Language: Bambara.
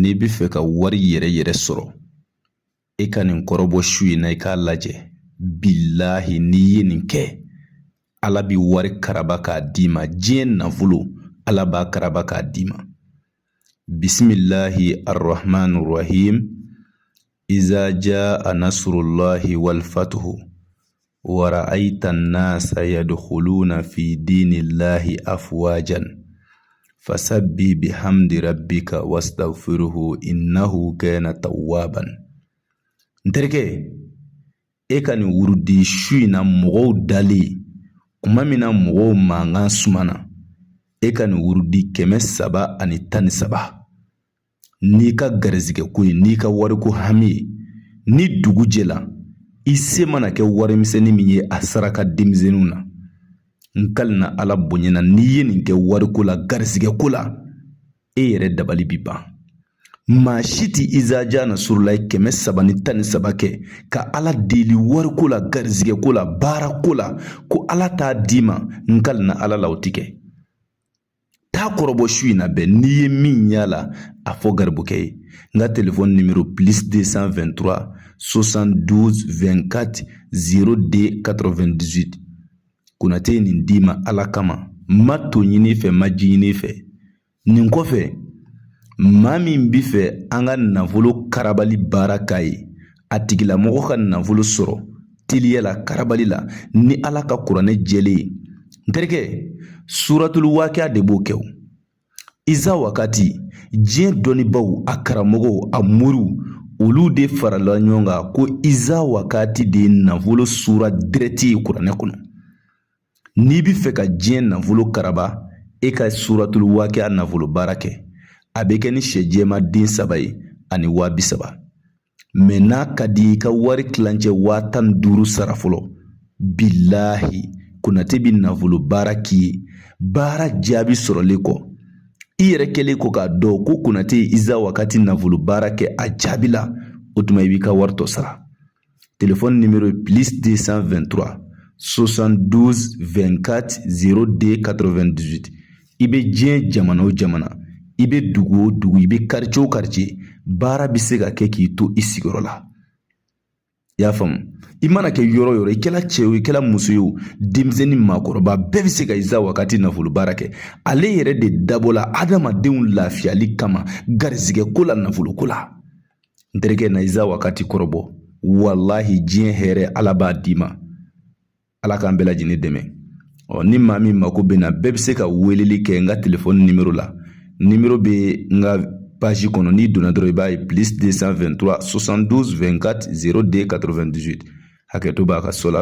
n'i bɛ fɛ ka wari yɛrɛ sɔrɔ e ka nin kɔrɔbɔ su in na i k'a lajɛ bilahi n'i ye nin kɛ ala bi wari karaba k'a d'i ma diɲɛ nafolo ala b'a karaba k'a d'i ma bisimilahi arrahmani rahim iza jaa nasrullahi wal fatuhu wa ra'aita an-nasa yadkhuluna fi dinillahi afwajan fasabbi bihamdi rabbika wastaghfirhu innahu kana tawwaban. Nterikɛ, e ka nin wurudi su in na mɔgɔw dali kuma min na mɔgɔw mankan sumana e ka nin wurudi 313 n'i ka garizigɛ ko ye n'i ka wariko hami ye ni dugu jɛla i se mana kɛ warimisɛnnin min ye a saraka denmisɛnninw na n kalina ala bonyana n'i ye nin kɛ wariko la garizigɛko la e yɛrɛ dabali bi ban maa si ti izaja nasrulayi 313 kɛ ka ala deli wariko la garizigɛko la baarako la ko ala t'a d'i ma n kalina ala la o ti kɛ taa kɔrɔbɔ su in na bɛɛ n'i ye min y'a la a fɔ garibukɛ ye n ka telefɔni numéro +223 72 24 02 98 Konate ye nin d'i ma ala kama ma to ɲini fɛ ma ji ɲini fɛ nin kɔfɛ maa min bɛ fɛ an ka nafolo karabali baara k'a ye a tigilamɔgɔ ka nafolo sɔrɔ teliya la karabali la ni ala ka kuranɛ jɛlen ye n terikɛ suratul waqiya de b'o kɛ o iza wakati diɲɛ dɔnnibaw a karamɔgɔw a moriw olu de farala ɲɔgɔn kan ko iza wakati de ye nafolo sura direct ye kuranɛ kɔnɔ n'i bɛ fɛ ka diɲɛ nafolo karaba e ka suratul waqiya nafolo baara kɛ a bɛ kɛ ni sɛ jɛma den 3 ye ani 30,000 mɛ n'a ka di i ka wari kilancɛ 15,000 sara fɔlɔ bilahi Konate bi nafolo baara k'i ye baara jaabi sɔrɔlen kɔ i yɛrɛ kɛlen ko k'a dɔn ko Konate ye iza wakati nafolo baara kɛ a jaabi la o tuma i b'i ka wari tɔ sara telefɔni numéro +223 72 24 02 98 i bɛ diɲɛ jamana o jamana i bɛ dugu o dugu i bɛ quartier o quartier baara bɛ se ka kɛ k'i to i sigiyɔrɔ la i y'a faamu i mana kɛ yɔrɔ o yɔrɔ i kɛla cɛ o i kɛla muso ye o denmisɛnnin maakɔrɔba bɛɛ bɛ se ka iza wakati nafolo baara kɛ ale yɛrɛ de dabɔla adamadenw lafiyali kama garizigɛko la nafoloko la n terikɛ na iza wakati kɔrɔbɔ walahi diɲɛ hɛrɛ ala b'a d'i ma ala k'an bɛɛ lajɛlen dɛmɛ ni maa min mako bɛ na bɛɛ bɛ se ka weleli kɛ n ka telefɔni numéro la numéro bɛ n ka page kɔnɔ n'i donna dɔrɔn i b'a ye +223 72 24 02 98 hakɛto b'a ka so la